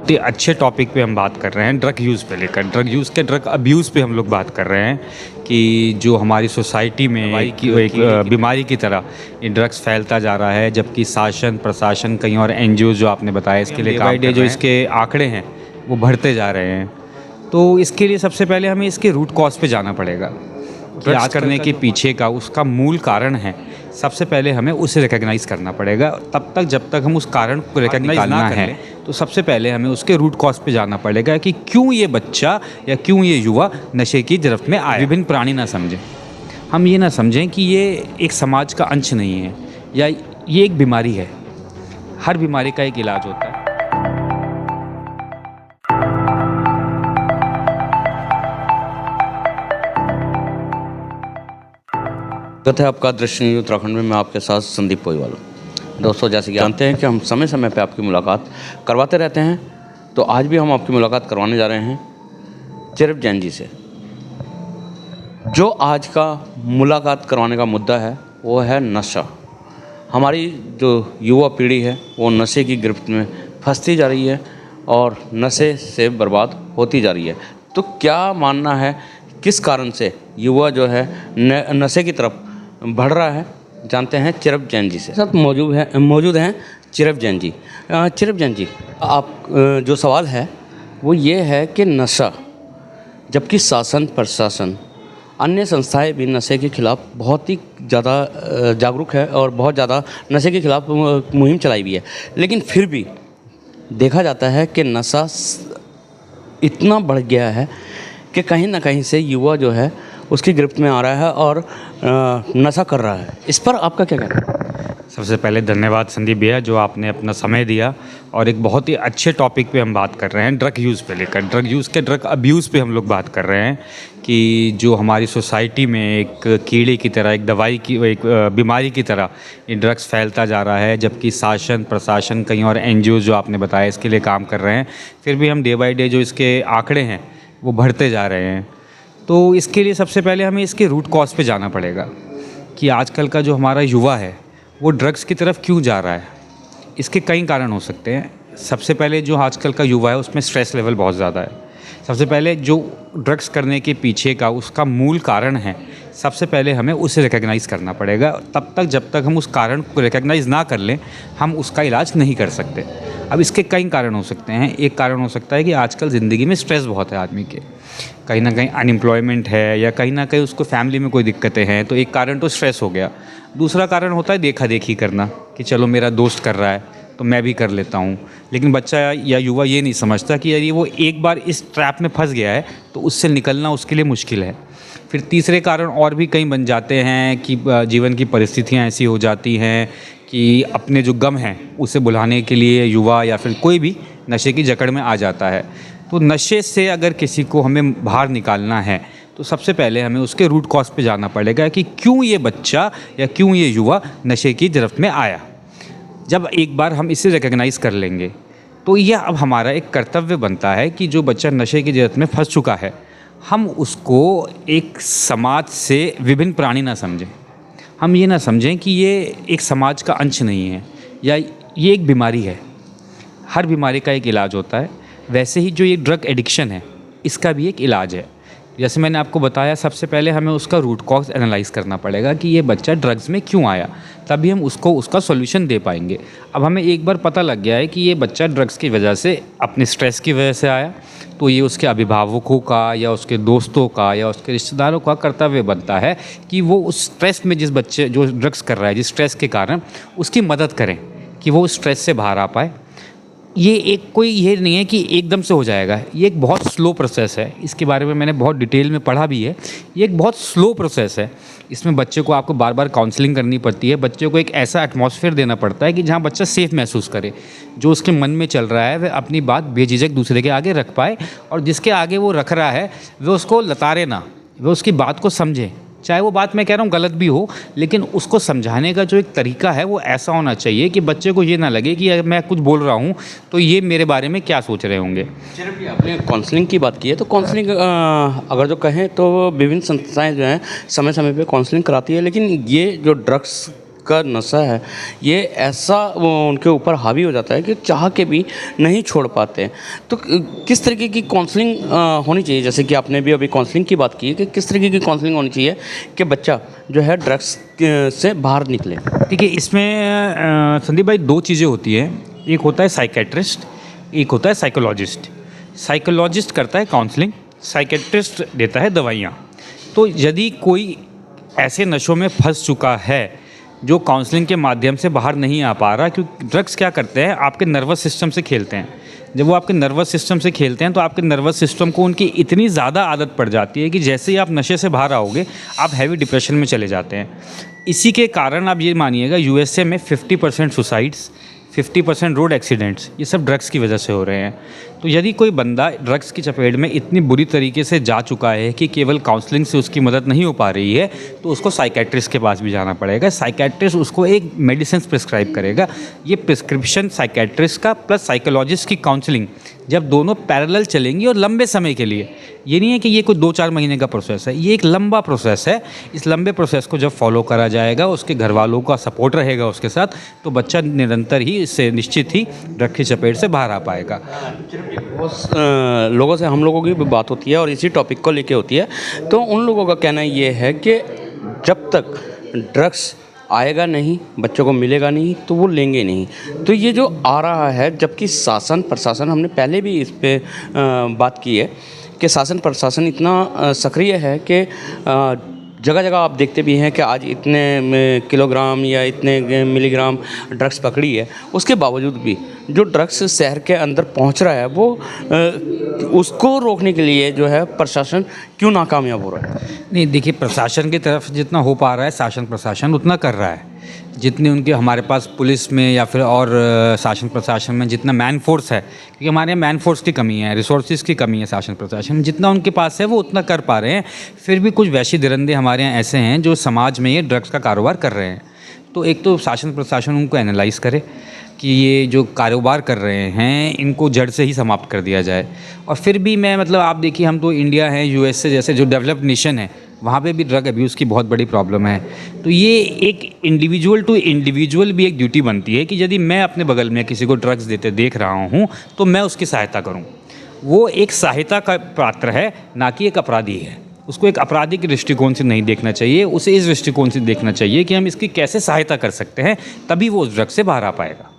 बहुत ही अच्छे टॉपिक पे हम बात कर रहे हैं, ड्रग यूज़ पे लेकर ड्रग अब्यूज़ पे हम लोग बात कर रहे हैं कि जो हमारी सोसाइटी में एक बीमारी की तरह ये ड्रग्स फैलता जा रहा है, जबकि शासन प्रशासन कहीं और एनजीओ जो आपने बताया इसके लिए काम डे जो इसके आंकड़े हैं वो बढ़ते जा रहे हैं। तो इसके लिए सबसे पहले हमें इसके रूट कॉज पे जाना पड़ेगा कि आज करने के पीछे का उसका मूल कारण है। सबसे पहले हमें उसे रिकॉग्नाइज़ करना पड़ेगा। तब तक जब तक हम उस कारण को रिकॉग्नाइज़ ना है तो सबसे पहले हमें उसके रूट कॉज पे जाना पड़ेगा कि क्यों ये बच्चा या क्यों ये युवा नशे की गिरफ्त में आया। विभिन्न प्राणी ना समझें, हम ये ना समझें कि ये एक समाज का अंश नहीं है या ये एक बीमारी है। हर बीमारी का एक इलाज होता है। स्वागत है आपका दृश्य न्यूज़ उत्तराखंड में। मैं आपके साथ संदीप पोईवाल। दोस्तों, जैसे कि जानते हैं कि हम समय समय पे आपकी मुलाकात करवाते रहते हैं, तो आज भी हम आपकी मुलाकात करवाने जा रहे हैं चिरप जैन जी से। जो आज का मुलाकात करवाने का मुद्दा है वो है नशा। हमारी जो युवा पीढ़ी है वो नशे की गिरफ्त में फंसती जा रही है और नशे से बर्बाद होती जा रही है। तो क्या मानना है, किस कारण से युवा जो है नशे की तरफ बढ़ रहा है, जानते हैं चिरप जैन जी से। साथ मौजूद हैं चिरप जैन जी। चिरप जैन जी, आप जो सवाल है वो ये है कि नशा, जबकि शासन प्रशासन अन्य संस्थाएं भी नशे के खिलाफ बहुत ही ज़्यादा जागरूक है और बहुत ज़्यादा नशे के खिलाफ मुहिम चलाई भी है, लेकिन फिर भी देखा जाता है कि नशा इतना बढ़ गया है कि कहीं ना कहीं से युवा जो है उसकी गिरफ्त में आ रहा है और नशा कर रहा है। इस पर आपका क्या कहना है? सबसे पहले धन्यवाद संदीप भैया, जो आपने अपना समय दिया और एक बहुत ही अच्छे टॉपिक पे हम बात कर रहे हैं, ड्रग यूज़ पे लेकर ड्रग अब्यूज़ पे हम लोग बात कर रहे हैं कि जो हमारी सोसाइटी में एक कीड़े की तरह, एक दवाई की, एक बीमारी की तरह ये ड्रग्स फैलता जा रहा है, जबकि शासन प्रशासन कहीं और एनजीओ जो आपने बताया इसके लिए काम कर रहे हैं। फिर भी हम डे बाई डे जो इसके आंकड़े हैं वो बढ़ते जा रहे हैं। तो इसके लिए सबसे पहले हमें इसके रूट कॉज पे जाना पड़ेगा कि आजकल का जो हमारा युवा है वो ड्रग्स की तरफ क्यों जा रहा है। इसके कई कारण हो सकते हैं। सबसे पहले जो आजकल का युवा है उसमें स्ट्रेस लेवल बहुत ज़्यादा है। सबसे पहले जो ड्रग्स करने के पीछे का उसका मूल कारण है, सबसे पहले हमें उसे रिकॉग्नाइज़ करना पड़ेगा। तब तक जब तक हम उस कारण को रिकॉग्नाइज़ ना कर लें हम उसका इलाज नहीं कर सकते। अब इसके कई कारण हो सकते हैं। एक कारण हो सकता है कि आजकल ज़िंदगी में स्ट्रेस बहुत है आदमी के, कहीं ना कहीं अनएम्प्लॉयमेंट है या कहीं ना कहीं उसको फैमिली में कोई दिक्कतें हैं, तो एक कारण तो स्ट्रेस हो गया। दूसरा कारण होता है देखा देखी करना कि चलो मेरा दोस्त कर रहा है तो मैं भी कर लेता हूँ। लेकिन बच्चा या युवा ये नहीं समझता कि यदि वो एक बार इस ट्रैप में फंस गया है तो उससे निकलना उसके लिए मुश्किल है। फिर तीसरे कारण और भी कई बन जाते हैं कि जीवन की परिस्थितियाँ ऐसी हो जाती हैं कि अपने जो गम हैं उसे भुलाने के लिए युवा या फिर कोई भी नशे की जकड़ में आ जाता है। तो नशे से अगर किसी को हमें बाहर निकालना है तो सबसे पहले हमें उसके रूट कॉज पे जाना पड़ेगा कि क्यों ये बच्चा या क्यों ये युवा नशे की गिरफ्त में आया। जब एक बार हम इसे रिकॉग्नाइज़ कर लेंगे तो यह अब हमारा एक कर्तव्य बनता है कि जो बच्चा नशे की गिरफ्त में फंस चुका है हम उसको एक समाज से विभिन्न प्राणी ना समझें। हम ये ना समझें कि ये एक समाज का अंश नहीं है या ये एक बीमारी है। हर बीमारी का एक इलाज होता है। वैसे ही जो ये ड्रग एडिक्शन है इसका भी एक इलाज है। जैसे मैंने आपको बताया, सबसे पहले हमें उसका रूट कॉज एनालाइज़ करना पड़ेगा कि ये बच्चा ड्रग्स में क्यों आया, तभी हम उसको उसका सॉल्यूशन दे पाएंगे। अब हमें एक बार पता लग गया है कि ये बच्चा ड्रग्स की वजह से, अपने स्ट्रेस की वजह से आया, तो ये उसके अभिभावकों का या उसके दोस्तों का या उसके रिश्तेदारों का कर्तव्य बनता है कि वो उस स्ट्रेस में, जिस बच्चे जो ड्रग्स कर रहा है, जिस स्ट्रेस के कारण उसकी मदद करें कि वो उस स्ट्रेस से बाहर आ पाए। ये एक कोई ये नहीं है कि एकदम से हो जाएगा, ये एक बहुत स्लो प्रोसेस है। इसके बारे में मैंने बहुत डिटेल में पढ़ा भी है। ये एक बहुत स्लो प्रोसेस है। इसमें बच्चे को आपको बार बार काउंसलिंग करनी पड़ती है। बच्चे को एक ऐसा एटमॉस्फेयर देना पड़ता है कि जहाँ बच्चा सेफ़ महसूस करे, जो उसके मन में चल रहा है वह अपनी बात बेझिझक दूसरे के आगे रख पाए, और जिसके आगे वो रख रहा है वह उसको लताड़े ना, वह उसकी बात को समझे। चाहे वो बात मैं कह रहा हूँ गलत भी हो, लेकिन उसको समझाने का जो एक तरीका है वो ऐसा होना चाहिए कि बच्चे को ये ना लगे कि अगर मैं कुछ बोल रहा हूँ तो ये मेरे बारे में क्या सोच रहे होंगे। चलिए, आपने काउंसलिंग की बात की है, तो काउंसलिंग अगर जो कहें तो विभिन्न संस्थाएं जो हैं समय समय पे काउंसलिंग कराती है, लेकिन ये जो ड्रग्स का नशा है ये ऐसा वो उनके ऊपर हावी हो जाता है कि चाह के भी नहीं छोड़ पाते हैं। तो किस तरीके की काउंसलिंग होनी चाहिए, जैसे कि आपने भी अभी काउंसलिंग की बात की है, कि किस तरीके की काउंसलिंग होनी चाहिए कि बच्चा जो है ड्रग्स से बाहर निकले? देखिए, इसमें संदीप भाई दो चीज़ें होती हैं। एक होता है साइकेट्रिस्ट, एक होता है साइकोलॉजिस्ट। साइकोलॉजिस्ट करता है काउंसलिंग, साइकेट्रिस्ट देता है दवाइयाँ। तो यदि कोई ऐसे नशों में फंस चुका है जो काउंसलिंग के माध्यम से बाहर नहीं आ पा रहा, क्योंकि ड्रग्स क्या करते हैं, आपके नर्वस सिस्टम से खेलते हैं। जब वो आपके नर्वस सिस्टम से खेलते हैं तो आपके नर्वस सिस्टम को उनकी इतनी ज़्यादा आदत पड़ जाती है कि जैसे ही आप नशे से बाहर आओगे आप हैवी डिप्रेशन में चले जाते हैं। इसी के कारण आप ये मानिएगा यूएसए में 50% सुसाइड्स, 50% रोड एक्सीडेंट्स ये सब ड्रग्स की वजह से हो रहे हैं। तो यदि कोई बंदा ड्रग्स की चपेट में इतनी बुरी तरीके से जा चुका है कि केवल काउंसलिंग से उसकी मदद नहीं हो पा रही है, तो उसको साइकेट्रिस्ट के पास भी जाना पड़ेगा। साइकेट्रिस्ट उसको एक मेडिसिन प्रिस्क्राइब करेगा। ये प्रिस्क्रिप्शन साइकेट्रिस्ट का प्लस साइकोलॉजिस्ट की काउंसलिंग जब दोनों पैरेलल चलेंगी और लंबे समय के लिए, ये नहीं है कि ये कोई 2-4 महीने का प्रोसेस है, ये एक लंबा प्रोसेस है। इस लंबे प्रोसेस को जब फॉलो करा जाएगा, उसके घर वालों का सपोर्ट रहेगा उसके साथ, तो बच्चा निरंतर ही इससे निश्चित ही ड्रग की चपेट से बाहर आ पाएगा। बहुत लोगों से हम लोगों की भी बात होती है और इसी टॉपिक को लेके होती है, तो उन लोगों का कहना ये है कि जब तक ड्रग्स आएगा नहीं, बच्चों को मिलेगा नहीं, तो वो लेंगे नहीं। तो ये जो आ रहा है, जबकि शासन प्रशासन, हमने पहले भी इस पे बात की है कि शासन प्रशासन इतना सक्रिय है कि जगह जगह आप देखते भी हैं कि आज इतने किलोग्राम या इतने मिलीग्राम ड्रग्स पकड़ी है, उसके बावजूद भी जो ड्रग्स शहर के अंदर पहुंच रहा है वो उसको रोकने के लिए जो है प्रशासन क्यों नाकामयाब हो रहा है? नहीं, देखिए, प्रशासन की तरफ जितना हो पा रहा है शासन प्रशासन उतना कर रहा है। जितने उनके हमारे पास पुलिस में या फिर और शासन प्रशासन में जितना मैन फोर्स है, क्योंकि हमारे यहाँ मैन फोर्स की कमी है, रिसोर्सेज की कमी है शासन प्रशासन में, जितना उनके पास है वो उतना कर पा रहे हैं। फिर भी कुछ वैशी दरिंदे हमारे यहाँ ऐसे हैं जो समाज में ये ड्रग्स का कारोबार कर रहे हैं। तो एक तो शासन प्रशासन उनको एनालाइज करे कि ये जो कारोबार कर रहे हैं इनको जड़ से ही समाप्त कर दिया जाए। और फिर भी मैं मतलब आप देखिए, हम तो इंडिया है, यूएसए जैसे जो डेवलप्ड नेशन है, वहाँ पे भी ड्रग अब्यूज़ की बहुत बड़ी प्रॉब्लम है। तो ये एक इंडिविजुअल टू इंडिविजुअल भी एक ड्यूटी बनती है कि यदि मैं अपने बगल में किसी को ड्रग्स देते देख रहा हूँ तो मैं उसकी सहायता करूँ। वो एक सहायता का पात्र है, ना कि एक अपराधी है। उसको एक अपराधी के दृष्टिकोण से नहीं देखना चाहिए, उसे इस दृष्टिकोण से देखना चाहिए कि हम इसकी कैसे सहायता कर सकते हैं, तभी वो उस ड्रग से बाहर आ पाएगा।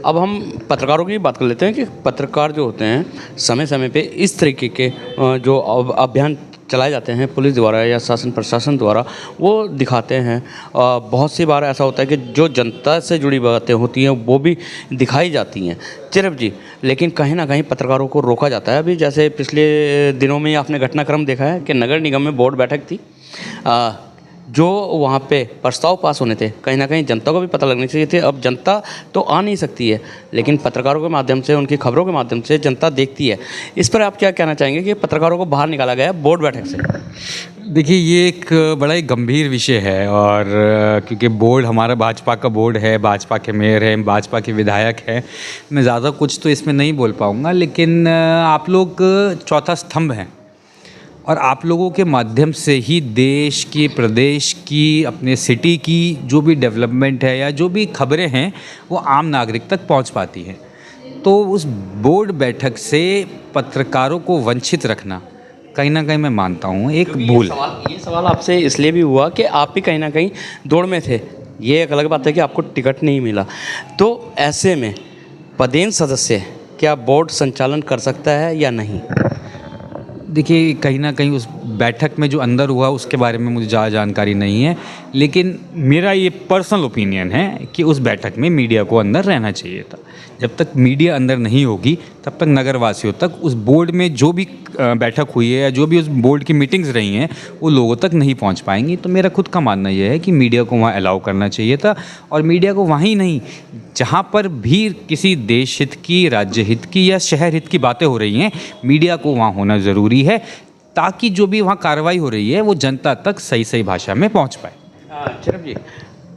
अब हम पत्रकारों की बात कर लेते हैं कि पत्रकार जो होते हैं समय समय पे इस तरीके के जो अभियान चलाए जाते हैं पुलिस द्वारा या शासन प्रशासन द्वारा, वो दिखाते हैं। बहुत सी बार ऐसा होता है कि जो जनता से जुड़ी बातें होती हैं वो भी दिखाई जाती हैं चिरफ जी, लेकिन कहीं ना कहीं पत्रकारों को रोका जाता है। अभी जैसे पिछले दिनों में आपने घटनाक्रम देखा है कि नगर निगम में बोर्ड बैठक थी, जो वहाँ पे प्रस्ताव पास होने थे, कहीं ना कहीं जनता को भी पता लगनी चाहिए थे। अब जनता तो आ नहीं सकती है, लेकिन पत्रकारों के माध्यम से, उनकी खबरों के माध्यम से जनता देखती है। इस पर आप क्या कहना चाहेंगे कि पत्रकारों को बाहर निकाला गया बोर्ड बैठक से? देखिए, ये एक बड़ा ही गंभीर विषय है। और क्योंकि बोर्ड हमारा भाजपा का बोर्ड है, भाजपा के मेयर हैं, भाजपा के विधायक हैं, मैं ज़्यादा कुछ तो इसमें नहीं बोल पाऊँगा। लेकिन आप लोग चौथा स्तंभ हैं और आप लोगों के माध्यम से ही देश की, प्रदेश की, अपने सिटी की जो भी डेवलपमेंट है या जो भी खबरें हैं वो आम नागरिक तक पहुंच पाती हैं। तो उस बोर्ड बैठक से पत्रकारों को वंचित रखना कहीं ना कहीं मैं मानता हूँ एक भूल। ये सवाल आपसे इसलिए भी हुआ कि आप भी कहीं ना कहीं दौड़ में थे। ये एक अलग बात है कि आपको टिकट नहीं मिला, तो ऐसे में पदेन सदस्य क्या बोर्ड संचालन कर सकता है या नहीं? देखिए, कहीं ना कहीं उस बैठक में जो अंदर हुआ उसके बारे में मुझे ज़्यादा जानकारी नहीं है, लेकिन मेरा ये पर्सनल ओपिनियन है कि उस बैठक में मीडिया को अंदर रहना चाहिए था। जब तक मीडिया अंदर नहीं होगी तब तक नगरवासियों तक उस बोर्ड में जो भी बैठक हुई है या जो भी उस बोर्ड की मीटिंग्स रही हैं वो लोगों तक नहीं पहुंच पाएंगी। तो मेरा खुद का मानना यह है कि मीडिया को वहाँ अलाउ करना चाहिए था, और मीडिया को वहीं नहीं, जहाँ पर भी किसी देश हित की, राज्य हित की या शहर हित की बातें हो रही हैं, मीडिया को वहाँ होना ज़रूरी है, ताकि जो भी वहाँ कार्रवाई हो रही है वो जनता तक सही सही भाषा में पहुँच पाए। चिरफ जी,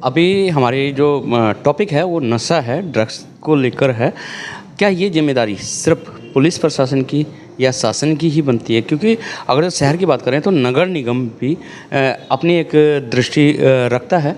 अभी हमारी जो टॉपिक है वो नशा है, ड्रग्स को लेकर है। क्या ये जिम्मेदारी सिर्फ पुलिस प्रशासन की या शासन की ही बनती है? क्योंकि अगर शहर की बात करें तो नगर निगम भी अपनी एक दृष्टि रखता है,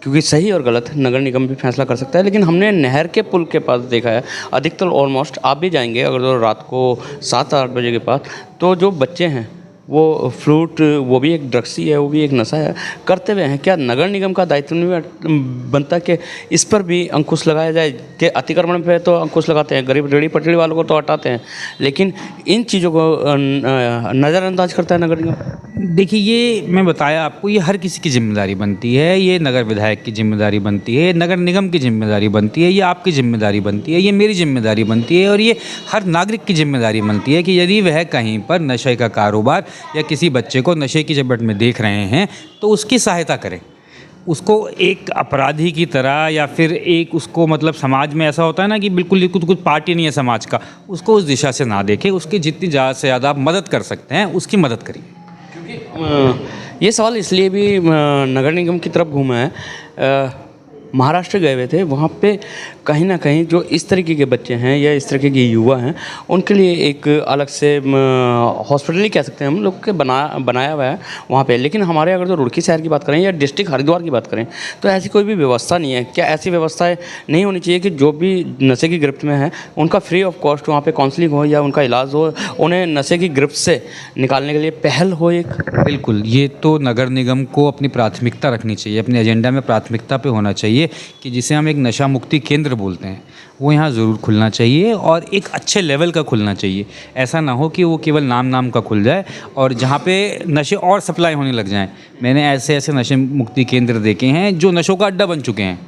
क्योंकि सही और गलत नगर निगम भी फैसला कर सकता है। लेकिन हमने नहर के पुल के पास देखा है अधिकतर, ऑलमोस्ट आप भी जाएंगे अगर तो रात को 7-8 बजे के पास, तो जो बच्चे हैं वो फ्लूट, वो भी एक ड्रग्स ही है, वो भी एक नशा है, करते हुए हैं। क्या नगर निगम का दायित्व नहीं बनता कि इस पर भी अंकुश लगाया जाए? कि अतिक्रमण पे तो अंकुश लगाते हैं, गरीब रेहड़ी पटरी वालों को तो हटाते हैं, लेकिन इन चीज़ों को नज़रअंदाज करता है नगर निगम। देखिए, ये मैं बताया आपको, ये हर किसी की जिम्मेदारी बनती है। ये नगर विधायक की जिम्मेदारी बनती है, नगर निगम की जिम्मेदारी बनती है, ये आपकी जिम्मेदारी बनती है, ये मेरी जिम्मेदारी बनती है, और ये हर नागरिक की जिम्मेदारी बनती है कि यदि वह कहीं पर नशे का कारोबार या किसी बच्चे को नशे की चपेट में देख रहे हैं तो उसकी सहायता करें। उसको एक अपराधी की तरह, या फिर एक उसको, मतलब समाज में ऐसा होता है ना कि बिल्कुल ही कुछ पार्टी नहीं है समाज का, उसको उस दिशा से ना देखें। उसकी जितनी ज़्यादा से ज़्यादा आप मदद कर सकते हैं उसकी मदद करिए। क्योंकि ये सवाल इसलिए भी नगर निगम की तरफ घूमा है, महाराष्ट्र गए हुए थे, वहाँ पे कहीं ना कहीं जो इस तरीके के बच्चे हैं या इस तरीके के युवा हैं, उनके लिए एक अलग से हॉस्पिटल ही कह सकते हैं हम लोग के बनाया हुआ है वहाँ पे। लेकिन हमारे अगर तो रुड़की शहर की बात करें या डिस्ट्रिक्ट हरिद्वार की बात करें तो ऐसी कोई भी व्यवस्था नहीं है। क्या ऐसी व्यवस्थाएं नहीं होनी चाहिए कि जो भी नशे की गिरफ्त में है उनका फ्री ऑफ कॉस्ट वहाँ पर काउंसलिंग हो या उनका इलाज हो, उन्हें नशे की गिरफ्त से निकालने के लिए पहल हो एक? बिल्कुल, ये तो नगर निगम को अपनी प्राथमिकता रखनी चाहिए, अपने एजेंडा में प्राथमिकता पे होना चाहिए कि जिसे हम एक नशा मुक्ति केंद्र बोलते हैं वो यहाँ ज़रूर खुलना चाहिए, और एक अच्छे लेवल का खुलना चाहिए। ऐसा ना हो कि वो केवल नाम का खुल जाए और जहाँ पे नशे और सप्लाई होने लग जाएं। मैंने ऐसे ऐसे नशे मुक्ति केंद्र देखे हैं जो नशों का अड्डा बन चुके हैं।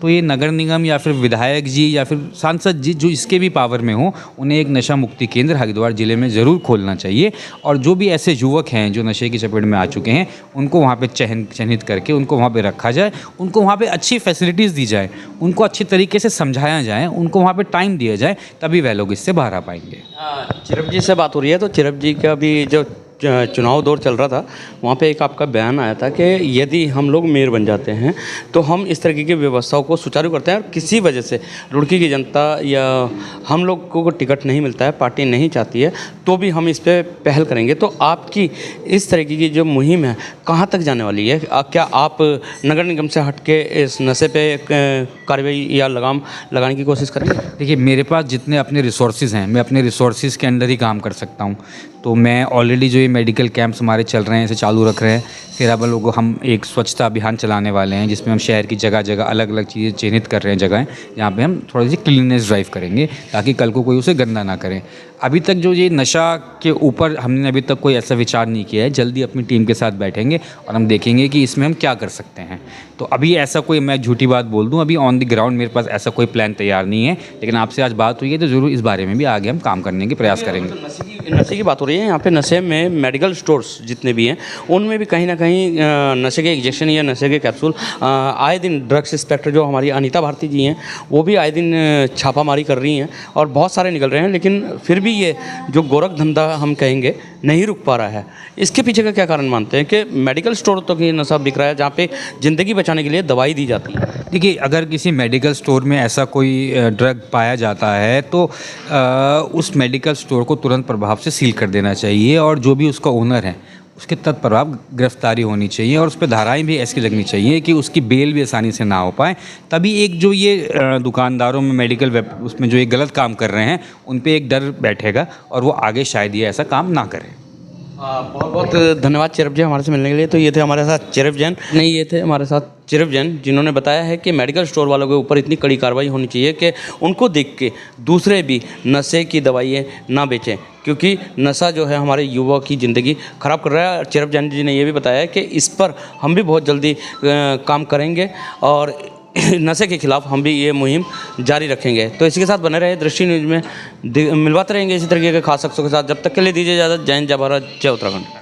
तो ये नगर निगम या फिर विधायक जी या फिर सांसद जी जो इसके भी पावर में हो, उन्हें एक नशा मुक्ति केंद्र हरिद्वार ज़िले में ज़रूर खोलना चाहिए। और जो भी ऐसे युवक हैं जो नशे की चपेट में आ चुके हैं उनको वहाँ पे चिन्हित करके उनको वहाँ पे रखा जाए, उनको वहाँ पे अच्छी फैसिलिटीज़ दी जाए, उनको अच्छी तरीके से समझाया जाए, उनको वहाँ पे टाइम दिया जाए, तभी वह लोग इससे बाहर आ पाएंगे। चिरप जी से बात हो रही है तो चिरप जी का भी जो चुनाव दौर चल रहा था वहाँ पे एक आपका बयान आया था कि यदि हम लोग मेयर बन जाते हैं तो हम इस तरीके की व्यवस्थाओं को सुचारू करते हैं, और किसी वजह से रुड़की की जनता या हम लोग को टिकट नहीं मिलता है, पार्टी नहीं चाहती है, तो भी हम इस पर पहल करेंगे। तो आपकी इस तरीके की जो मुहिम है कहाँ तक जाने वाली है? क्या आप नगर निगम से हट के इस नशे पे कार्रवाई या लगाम लगाने की कोशिश करेंगे? देखिए, मेरे पास जितने अपने रिसोर्सेज हैं, मैं अपने रिसोर्सेज के अंदर ही काम कर सकता हूँ। तो मैं ऑलरेडी जो ये मेडिकल कैंप्स हमारे चल रहे हैं इसे चालू रख रहे हैं। फिर अब लोग हम एक स्वच्छता अभियान चलाने वाले हैं जिसमें हम शहर की जगह जगह अलग अलग चीज़ें चिन्हित कर रहे हैं, जगहें जहाँ पे हम थोड़ी सी क्लीननेस ड्राइव करेंगे ताकि कल को कोई उसे गंदा ना करे। अभी तक जो ये नशा के ऊपर हमने अभी तक कोई ऐसा विचार नहीं किया है। जल्दी अपनी टीम के साथ बैठेंगे और हम देखेंगे कि इसमें हम क्या कर सकते हैं। तो अभी ऐसा कोई, मैं झूठी बात बोल दूं, अभी ऑन द ग्राउंड मेरे पास ऐसा कोई प्लान तैयार नहीं है, लेकिन आपसे आज बात हुई है तो ज़रूर इस बारे में भी आगे हम काम करने के प्रयास करेंगे। नशे की बात हो रही है यहाँ पे, नशे में मेडिकल स्टोर्स जितने भी हैं उनमें भी कहीं ना कहीं नशे के इंजेक्शन या नशे के कैप्सूल आए दिन ड्रग्स इंस्पेक्टर जो हमारी अनीता भारती जी हैं वो भी आए दिन छापामारी कर रही हैं और बहुत सारे निकल रहे हैं, लेकिन फिर भी ये जो गोरख धंधा हम कहेंगे नहीं रुक पा रहा है। इसके पीछे का क्या कारण मानते हैं कि मेडिकल स्टोर तो की नशा बिक रहा है जहाँ पे ज़िंदगी बचाने के लिए दवाई दी जाती है? देखिए, अगर किसी मेडिकल स्टोर में ऐसा कोई ड्रग पाया जाता है तो उस मेडिकल स्टोर को तुरंत प्रभाव से सील कर देना चाहिए, और जो भी उसका ओनर है उसके तत्प्रभाव गिरफ्तारी होनी चाहिए, और उस पर धाराएँ भी ऐसी लगनी चाहिए कि उसकी बेल भी आसानी से ना हो पाए। तभी एक जो ये दुकानदारों में मेडिकल उसमें जो ये गलत काम कर रहे हैं उन पे एक डर बैठेगा और वो आगे शायद ये ऐसा काम ना करें। बहुत बहुत धन्यवाद चिरप जी हमारे से मिलने के लिए। तो ये थे हमारे साथ चिरप जैन, नहीं ये थे हमारे साथ चिरप जैन जिन्होंने बताया है कि मेडिकल स्टोर वालों के ऊपर इतनी कड़ी कार्रवाई होनी चाहिए कि उनको देख के दूसरे भी नशे की दवाइयाँ ना बेचें, क्योंकि नशा जो है हमारे युवा की ज़िंदगी ख़राब कर रहा है। चिरप जैन जी ने ये भी बताया कि इस पर हम भी बहुत जल्दी काम करेंगे और नशे के खिलाफ हम भी ये मुहिम जारी रखेंगे। तो इसी के साथ बने रहे दृष्टि न्यूज़ में, मिलवाते रहेंगे इसी तरीके के खास शख्सों के साथ। जब तक के लिए दीजिए इजाज़त। जय हिंद, जय भारत, जय उत्तराखंड।